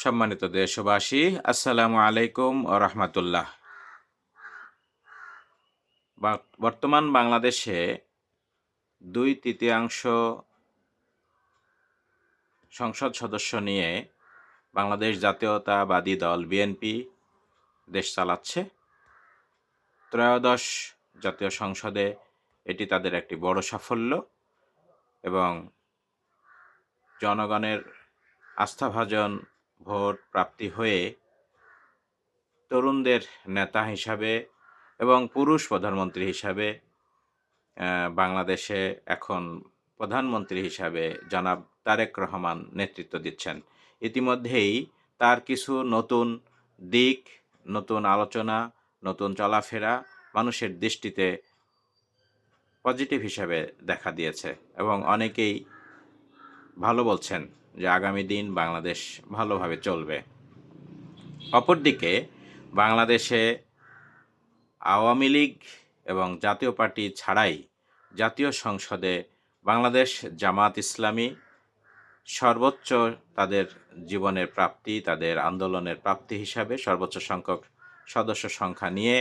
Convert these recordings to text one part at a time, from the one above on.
সম্মানিত দেশবাসী, আসসালামু আলাইকুম ও রহমতুল্লাহ। বর্তমান বাংলাদেশে 2/3 সংসদ সদস্য নিয়ে বাংলাদেশ জাতীয়তাবাদী দল বিএনপি দেশ চালাচ্ছে। ত্রয়োদশ জাতীয় সংসদে এটি তাদের একটি বড় সাফল্য এবং জনগণের আস্থাভাজন ভোট প্রাপ্তি হয়ে তরুণদের নেতা হিসাবে এবং পুরুষ প্রধানমন্ত্রী হিসাবে বাংলাদেশে এখন প্রধানমন্ত্রী হিসাবে জনাব তারেক রহমান নেতৃত্ব দিচ্ছেন। ইতিমধ্যেই তার কিছু নতুন দিক, নতুন আলোচনা, নতুন চলাফেরা মানুষের দৃষ্টিতে পজিটিভ হিসাবে দেখা দিয়েছে এবং অনেকেই ভালো বলছেন যে আগামী দিন বাংলাদেশ ভালোভাবে চলবে। অপরদিকে বাংলাদেশে আওয়ামী লীগ এবং জাতীয় পার্টি ছাড়াই জাতীয় সংসদে বাংলাদেশ জামাত ইসলামী সর্বোচ্চ তাদের জীবনের প্রাপ্তি, তাদের আন্দোলনের প্রাপ্তি হিসাবে সর্বোচ্চ সংখ্যক সদস্য সংখ্যা নিয়ে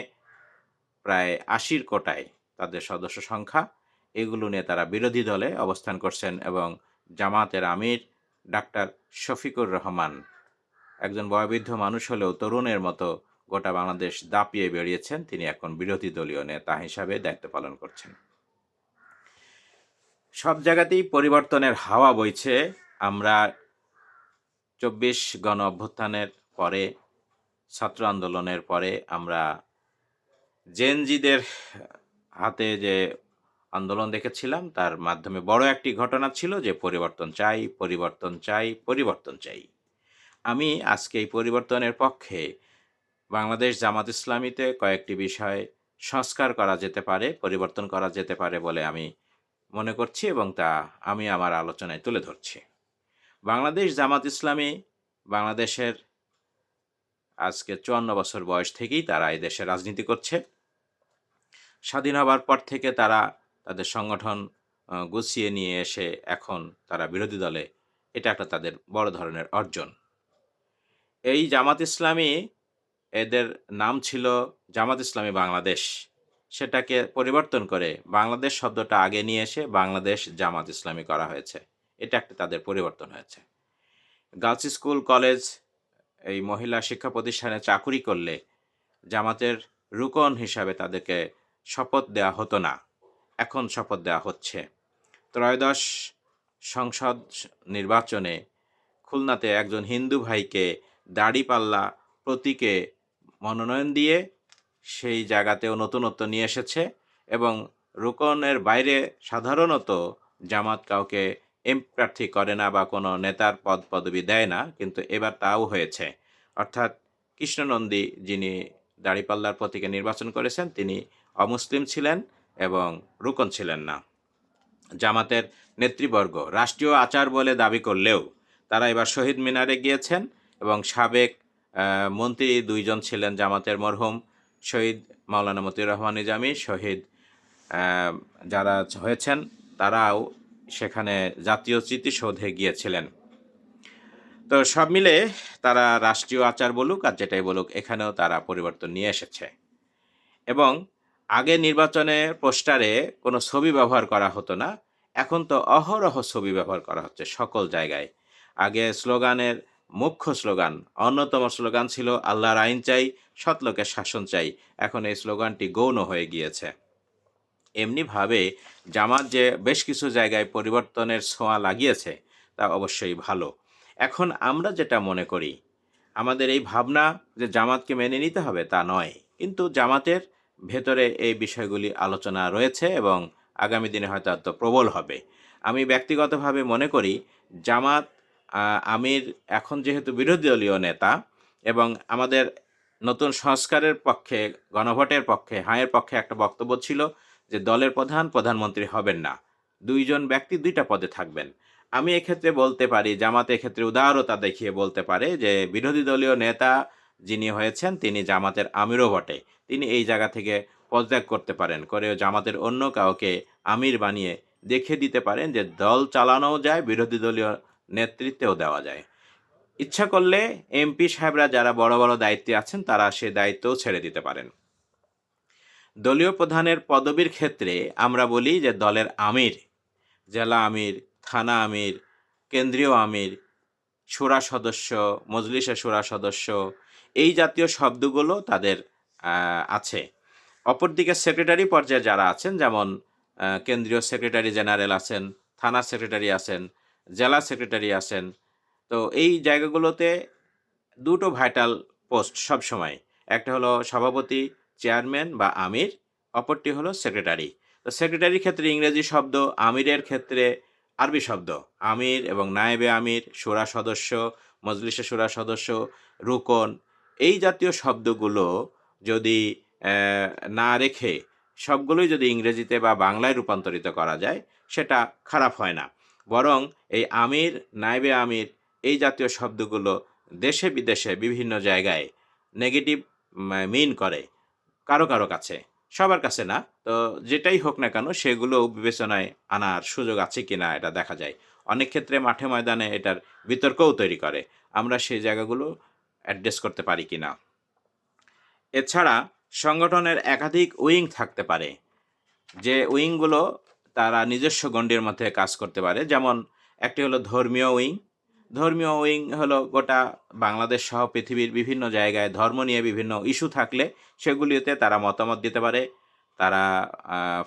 প্রায় 80 কোটায় তাদের সদস্য সংখ্যা, এগুলো নিয়ে তারা বিরোধী দলে অবস্থান করছেন এবং জামাতের আমির ডাক্তার শফিকুর রহমান একজন বয়োবৃদ্ধ মানুষ হলেও তরুণের মতো গোটা বাংলাদেশ দাপিয়ে বেরিয়েছেন। তিনি এখন বিরোধী দলীয় নেতা হিসাবে দায়িত্ব পালন করছেন। সব জায়গাতেই পরিবর্তনের হাওয়া বইছে। আমরা 24 গণ অভ্যুত্থানের পরে, ছাত্র আন্দোলনের পরে আমরা জেনজিদের হাতে যে আন্দোলন দেখেছিলাম, তার মাধ্যমে বড় একটি ঘটনা ছিল যে পরিবর্তন চাই, পরিবর্তন চাই, পরিবর্তন চাই। আমি আজকে এই পরিবর্তনের পক্ষে। বাংলাদেশ জামাত ইসলামীতে কয়েকটি বিষয় সংস্কার করা যেতে পারে, পরিবর্তন করা যেতে পারে বলে আমি মনে করছি এবং তা আমি আমার আলোচনায় তুলে ধরছি। বাংলাদেশ জামাত ইসলামী বাংলাদেশের আজকে 54 বছর বয়স থেকেই তারা এই দেশে রাজনীতি করছে। স্বাধীন হবার পর থেকে তারা তাদের সংগঠন গুছিয়ে নিয়ে এসে এখন তারা বিরোধী দলে, এটা একটা তাদের বড় ধরনের অর্জন। এই জামাত ইসলামী, এদের নাম ছিল জামাত ইসলামী বাংলাদেশ, সেটাকে পরিবর্তন করে বাংলাদেশ শব্দটা আগে নিয়ে এসে বাংলাদেশ জামাত ইসলামী করা হয়েছে। এটা একটা তাদের পরিবর্তন হয়েছে। গার্লস স্কুল, কলেজ, এই মহিলা শিক্ষা প্রতিষ্ঠানে চাকুরি করলে জামাতের রুকন হিসাবে তাদেরকে শপথ দেওয়া হতো না, এখন শপথ দেওয়া হচ্ছে। ত্রয়োদশ সংসদ নির্বাচনে খুলনাতে একজন হিন্দু ভাইকে দাড়িপাল্লা প্রতীকে মনোনয়ন দিয়ে সেই জায়গাতেও নতুনত্ব নিয়ে এসেছে এবং রুকনের বাইরে সাধারণত জামাত কাউকে এমপি প্রার্থী করে না বা কোনো নেতার পদ পদবি দেয় না, কিন্তু এবার তাও হয়েছে। অর্থাৎ কৃষ্ণনন্দী, যিনি দাড়িপাল্লার প্রতীকে নির্বাচন করেছেন, তিনি অমুসলিম ছিলেন এবং রুকন ছিলেন না। জামাতের নেতৃবর্গ রাষ্ট্রীয় আচার বলে দাবি করলেও তারা এবার শহীদ মিনারে গিয়েছেন এবং সাবেক মন্ত্রী 2 জন ছিলেন জামাতের, মরহুম শহীদ মাওলানা মতিউর রহমান নিজামী, শহীদ যারা হয়েছেন তারাও সেখানে জাতীয় স্মৃতিসৌধে গিয়েছিলেন। তো সব মিলে তারা রাষ্ট্রীয় আচার বলুক আর যেটাই বলুক, এখানেও তারা পরিবর্তন নিয়ে এসেছে। এবং আগে নির্বাচনে পোস্টারে কোনো ছবি ব্যবহার করা হতো না, এখন তো অহরহ ছবি ব্যবহার করা হচ্ছে সকল জায়গায়। আগে স্লোগানের মুখ্য স্লোগান, অন্যতম স্লোগান ছিল আল্লাহর আইন চাই, সৎ লোকের শাসন চাই। এখন এই স্লোগানটি গৌণ হয়ে গিয়েছে। এমনিভাবে জামাত যে বেশ কিছু জায়গায় পরিবর্তনের ছোঁয়া লাগিয়েছে, তা অবশ্যই ভালো। এখন আমরা যেটা মনে করি, আমাদের এই ভাবনা যে জামাতকে মেনে নিতে হবে তা নয়, কিন্তু জামাতের ভেতরে এই বিষয়গুলি আলোচনা রয়েছে এবং আগামী দিনে হয়তো এত প্রবল হবে। আমি ব্যক্তিগতভাবে মনে করি জামাত আমির এখন যেহেতু বিরোধী দলীয় নেতা এবং আমাদের নতুন সংস্কারের পক্ষে, গণভোটের পক্ষে, হাঁয়ের পক্ষে একটা বক্তব্য ছিল যে দলের প্রধান প্রধানমন্ত্রী হবেন না, 2 জন ব্যক্তি 2টা পদে থাকবেন। আমি এক্ষেত্রে বলতে পারি, জামাত এক্ষেত্রে উদারতা দেখিয়ে বলতে পারে যে বিরোধী দলীয় নেতা যিনি হয়েছেন তিনি জামাতের আমিরও বটে, তিনি এই জায়গা থেকে পদত্যাগ করতে পারেন, করে জামাতের অন্য কাউকে আমির বানিয়ে দেখিয়ে দিতে পারেন যে দল চালানোও যায়, বিরোধী দলীয় নেতৃত্বেও দেওয়া যায়। ইচ্ছা করলে এমপি সাহেবরা যারা বড় বড় দায়িত্বে আছেন তারা সে দায়িত্বও ছেড়ে দিতে পারেন। দলীয় প্রধানের পদবীর ক্ষেত্রে আমরা বলি যে দলের আমির, জেলা আমির, থানা আমির, কেন্দ্রীয় আমির, শুরা সদস্য, মজলিসে শুরা সদস্য, এই জাতীয় শব্দগুলো তাদের আছে। অপরদিকে সেক্রেটারি পর্যায়ে যারা আছেন, যেমন কেন্দ্রীয় সেক্রেটারি জেনারেল আছেন, থানা সেক্রেটারি আছেন, জেলা সেক্রেটারি আছেন। তো এই জায়গাগুলোতে দুটো ভাইটাল পোস্ট সবসময়, একটা হলো সভাপতি, চেয়ারম্যান বা আমির, অপরটি হলো সেক্রেটারি। তো সেক্রেটারির ক্ষেত্রে ইংরেজি শব্দ, আমিরের ক্ষেত্রে আরবি শব্দ। আমির এবং নায়েবে আমির, শুরা সদস্য, মজলিসে শুরা সদস্য, রুকন, এই জাতীয় শব্দগুলো যদি না রেখে সবগুলোই যদি ইংরেজিতে বা বাংলায় রূপান্তরিত করা যায়, সেটা খারাপ হয় না। বরং এই আমির, নায়েবে আমির, এই জাতীয় শব্দগুলো দেশে বিদেশে বিভিন্ন জায়গায় নেগেটিভ মিন করে কারো কারো কাছে, সবার কাছে না। তো যেটাই হোক না কেন সেগুলো বিবেচনায় আনার সুযোগ আছে কিনা এটা দেখা যায়। অনেক ক্ষেত্রে মাঠে ময়দানে এটার বিতর্কও তৈরি করে। আমরা সেই জায়গাগুলো অ্যাড্রেস করতে পারি কিনা। এছাড়া সংগঠনের একাধিক উইং থাকতে পারে, যে উইংগুলো তারা নিজস্ব গণ্ডির মধ্যে কাজ করতে পারে। যেমন একটি হলো ধর্মীয় উইং। ধর্মীয় উইং হলো গোটা বাংলাদেশ সহ পৃথিবীর বিভিন্ন জায়গায় ধর্ম নিয়ে বিভিন্ন ইস্যু থাকলে সেগুলিতে তারা মতামত দিতে পারে, তারা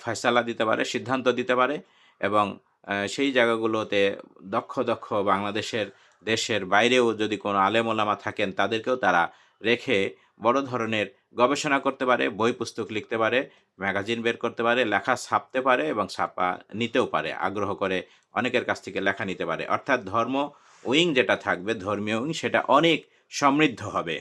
ফয়সালা দিতে পারে, সিদ্ধান্ত দিতে পারে, এবং সেই জায়গাগুলোতে দক্ষ দক্ষ বাংলাদেশের দেশের বাইরেও যদি কোনো আলেম ওলামা থাকেন তাদেরকেও তারা রেখে বড় ধরনের গবেষণা করতে পারে, বই পুস্তক লিখতে পারে, ম্যাগাজিন বের করতে পারে, লেখা ছাপতে পারে এবং ছাপা নিতেও পারে, আগ্রহ করে অনেকের কাছ থেকে লেখা নিতে পারে। অর্থাৎ ধর্ম উইং যেটা থাকবে, ধর্মীয় উইং, সেটা অনেক সমৃদ্ধ হবে।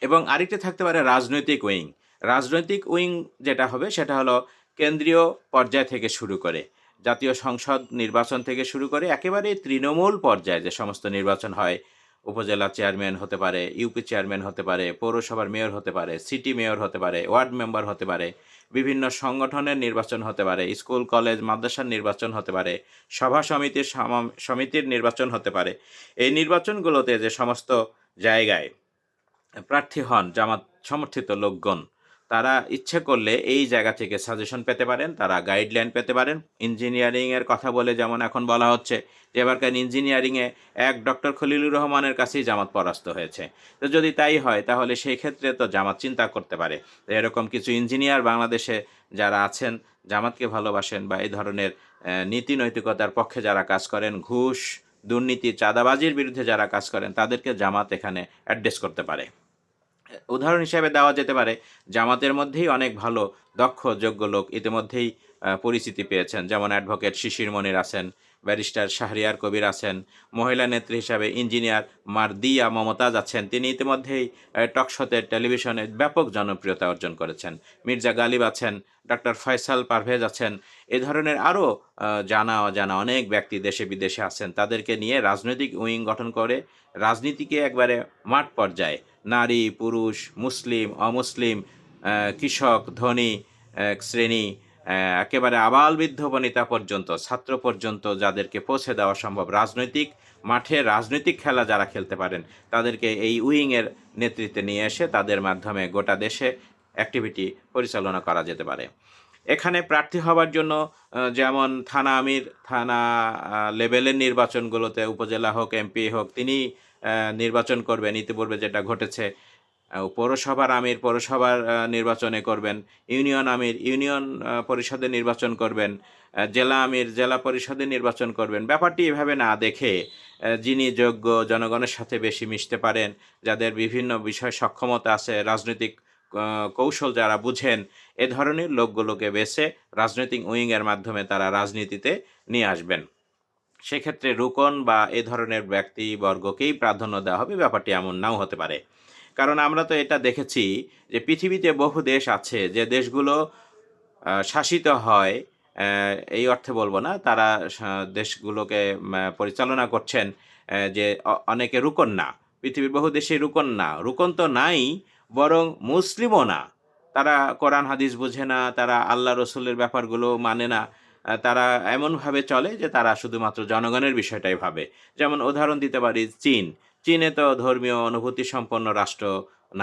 এবং আরেকটি থাকতে পারে রাজনৈতিক উইং। রাজনৈতিক উইং যেটা হবে সেটা হলো কেন্দ্রীয় পর্যায় থেকে শুরু করে, জাতীয় সংসদ নির্বাচন থেকে শুরু করে একেবারে তৃণমূল পর্যায়ে যে সমস্ত নির্বাচন হয়, উপজেলা চেয়ারম্যান হতে পারে, ইউপি চেয়ারম্যান হতে পারে, পৌরসভার মেয়র হতে পারে, সিটি মেয়র হতে পারে, ওয়ার্ড মেম্বার হতে পারে, বিভিন্ন সংগঠনের নির্বাচন হতে পারে, স্কুল কলেজ মাদ্রাসার নির্বাচন হতে পারে, সভা সমিতির সমিতির নির্বাচন হতে পারে। এই নির্বাচনগুলোতে যে সমস্ত জায়গায় প্রার্থী হন জামাত সমর্থিত লোকগণ, তারা ইচ্ছে করলে এই জায়গা থেকে সাজেশন পেতে পারেন, তারা গাইডলাইন পেতে পারেন। ইঞ্জিনিয়ারিংয়ের কথা বলে যেমন এখন বলা হচ্ছে যে এবারকার ইঞ্জিনিয়ারিংয়ে এক ডক্টর খলিলুর রহমানের কাছেই জামাত পরাস্ত হয়েছে। তো যদি তাই হয় তাহলে সেই ক্ষেত্রে তো জামাত চিন্তা করতে পারে এরকম কিছু ইঞ্জিনিয়ার বাংলাদেশে যারা আছেন, জামাতকে ভালোবাসেন বা এই ধরনের নীতি নৈতিকতার পক্ষে যারা কাজ করেন, ঘুষ, দুর্নীতি, চাঁদাবাজির বিরুদ্ধে যারা কাজ করেন, তাদেরকে জামাত এখানে অ্যাড্রেস করতে পারে। উদাহরণ হিসেবে দেওয়া যেতে পারে, জামাতের মধ্যেই অনেক ভালো দক্ষ যোগ্য লোক ইতিমধ্যেই পরিচিতি পেয়েছেন। যেমন অ্যাডভোকেট শিশির মনির আছেন, ব্যারিস্টার শাহরিয়ার কবির আছেন, মহিলা নেত্রী হিসাবে ইঞ্জিনিয়ার মারদিয়া মমতাজ আছেন, তিনি ইতিমধ্যেই টকশোতে, টেলিভিশনে ব্যাপক জনপ্রিয়তা অর্জন করেছেন। মির্জা গালিব আছেন, ডক্টর ফয়সাল পারভেজ আছেন, এ ধরনের আরও জানা অজানা অনেক ব্যক্তি দেশে বিদেশে আছেন। তাদেরকে নিয়ে রাজনৈতিক উইং গঠন করে রাজনীতিকে একবারে মাঠ পর্যায়ে নারী, পুরুষ, মুসলিম, অমুসলিম, কৃষক, ধনী শ্রেণী, একেবারে আবাল-বৃদ্ধ বনিতা পর্যন্ত, ছাত্র পর্যন্ত যাদেরকে পৌঁছে দেওয়া সম্ভব, রাজনৈতিক মাঠে রাজনৈতিক খেলা যারা খেলতে পারেন তাদেরকে এই উইংয়ের নেতৃত্বে নিয়ে এসে তাদের মাধ্যমে গোটা দেশে অ্যাক্টিভিটি পরিচালনা করা যেতে পারে। এখানে প্রার্থী হবার জন্য যেমন থানা আমির, থানা লেভেলের নির্বাচনগুলোতে উপজেলা হোক, এমপি হোক, তিনি নির্বাচন করবেন। ইতিপূর্বে যেটা ঘটেছে, পৌরসভার আমির পৌরসভার নির্বাচনে করবেন, ইউনিয়ন আমির ইউনিয়ন পরিষদে নির্বাচন করবেন, জেলা আমির জেলা পরিষদে নির্বাচন করবেন। ব্যাপারটি এভাবে না দেখে যিনি যোগ্য, জনগণের সাথে বেশি মিশতে পারেন, যাদের বিভিন্ন বিষয় সক্ষমতা আছে, রাজনৈতিক কৌশল যারা বুঝেন, এ ধরনের লোকগুলোকে বেছে রাজনৈতিক উইংয়ের মাধ্যমে তারা রাজনীতিতে নিয়ে আসবেন। সেক্ষেত্রে রুকন বা এ ধরনের ব্যক্তিবর্গকেই প্রাধান্য দেওয়া হবে, ব্যাপারটি এমন নাও হতে পারে। কারণ আমরা তো এটা দেখেছি যে পৃথিবীতে বহু দেশ আছে যে দেশগুলো শাসিত হয়, এই অর্থে বলবো না, তারা দেশগুলোকে পরিচালনা করছেন যে অনেকে রুকন না। পৃথিবীর বহু দেশে রুকন না, রুকন তো নাই, বরং মুসলিমও না। তারা কোরআন হাদিস বুঝে না, তারা আল্লাহ রসুলের ব্যাপারগুলো মানে না, তারা এমনভাবে চলে যে তারা শুধুমাত্র জনগণের বিষয়টাই ভাবে। যেমন উদাহরণ দিতে পারি চীন। চীনে তো ধর্মীয় অনুভূতি সম্পন্ন রাষ্ট্র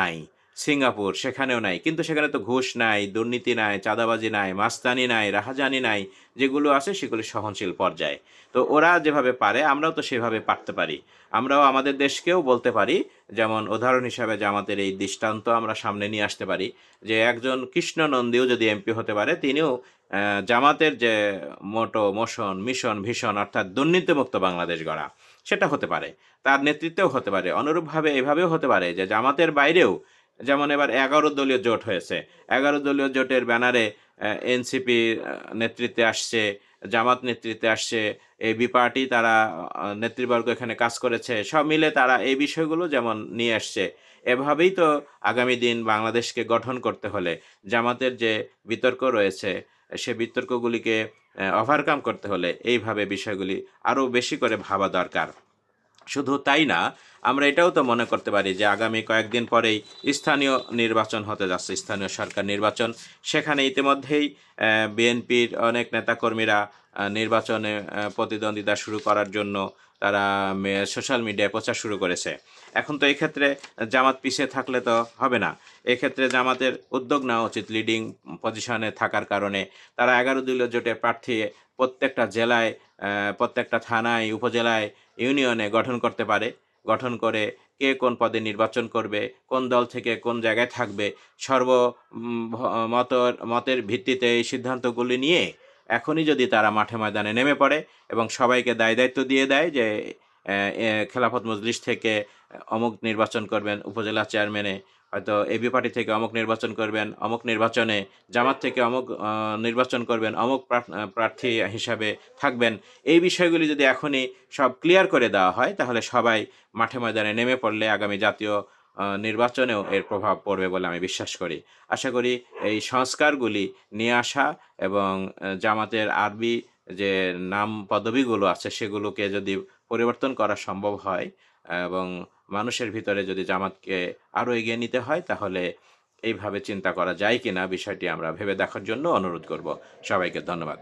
নাই। সিঙ্গাপুর সেখানেও নাই। কিন্তু সেখানে তো ঘুষ নাই, দুর্নীতি নাই, চাঁদাবাজি নাই, মাস্তানি নাই, রাহাজানি নাই। যেগুলো আছে সেগুলো সহনশীল পর্যায়ে। তো ওরা যেভাবে পারে আমরাও তো সেভাবে পারতে পারি। আমরাও আমাদের দেশকেও বলতে পারি, যেমন উদাহরণ হিসাবে জামাতের এই দৃষ্টান্ত আমরা সামনে নিয়ে আসতে পারি যে একজন কৃষ্ণ নন্দীও যদি এমপি হতে পারে তিনিও জামাতের যে মোশন, মিশন, ভিশন অর্থাৎ দুর্নীতিমুক্ত বাংলাদেশ গড়া সেটা হতে পারে। তার নেতৃত্বেও হতে পারে। অনুরূপভাবে এভাবেও হতে পারে যে জামাতের বাইরেও যেমন এবার ১১ দলীয় জোট হয়েছে। ১১ দলীয় জোটের ব্যানারে এনসিপি নেতৃত্বে আসছে, জামাত নেতৃত্বে আসছে, এবি পার্টি তারা নেতৃবর্গ এখানে কাজ করেছে। সব মিলে তারা এই বিষয়গুলো যেমন নিয়ে আসছে। এভাবেই তো আগামী দিন বাংলাদেশকে গঠন করতে হলে জামাতের যে বিতর্ক রয়েছে, সে বিতর্কগুলিকে ওভারকাম করতে হলে এইভাবে বিষয়গুলি আরও বেশি করে ভাবা দরকার। শুধু তাই না, আমরা এটাও তো মনে করতে পারি যে আগামী কয়েকদিন পরেই স্থানীয় নির্বাচন হতে যাচ্ছে, স্থানীয় সরকার নির্বাচন। সেখানে ইতিমধ্যেই বিএনপির অনেক নেতাকর্মীরা নির্বাচনে প্রতিদ্বন্দ্বিতা শুরু করার জন্য তারা সোশ্যাল মিডিয়ায় প্রচার শুরু করেছে। এখন তো এক্ষেত্রে জামাত পিছিয়ে থাকলে তো হবে না। এক্ষেত্রে জামাতের উদ্যোগ নেওয়া উচিত লিডিং পজিশনে থাকার কারণে। তারা ১১ দলীয় জোটের প্রার্থী প্রত্যেকটা জেলায়, প্রত্যেকটা থানায়, উপজেলায়, ইউনিয়নে গঠন করতে পারে। গঠন করে কে কোন পদে নির্বাচন করবে, কোন দল থেকে কোন জায়গায় থাকবে, সর্ব মতের ভিত্তিতে এই সিদ্ধান্তগুলি নিয়ে এখনই যদি তারা মাঠে ময়দানে নেমে পড়ে এবং সবাইকে দায়-দায়িত্ব দিয়ে দেয় যে খেলাফত মজলিস থেকে অমুক নির্বাচন করবেন উপজেলা চেয়ারম্যানে, হয়তো এবি পার্টি থেকে অমুক নির্বাচন করবেন অমুক নির্বাচনে, জামাত থেকে অমুক নির্বাচন করবেন অমুক প্রার্থী হিসাবে থাকবেন। এই বিষয়গুলি যদি এখনই সব ক্লিয়ার করে দেওয়া হয় তাহলে সবাই মাঠে ময়দানে নেমে পড়লে আগামী জাতীয় নির্বাচনেও এর প্রভাব পড়বে বলে আমি বিশ্বাস করি। আশা করি এই সংস্কারগুলি নিয়ে আসা এবং জামাতের আরবি যে নাম পদবিগুলো আছে সেগুলোকে যদি পরিবর্তন করা সম্ভব হয় এবং মানুষের ভিতরে যদি জামাতকে আরও এগিয়ে নিতে হয় তাহলে এইভাবে চিন্তা করা যায় কিনা বিষয়টি আমরা ভেবে দেখার জন্য অনুরোধ করব। সবাইকে ধন্যবাদ।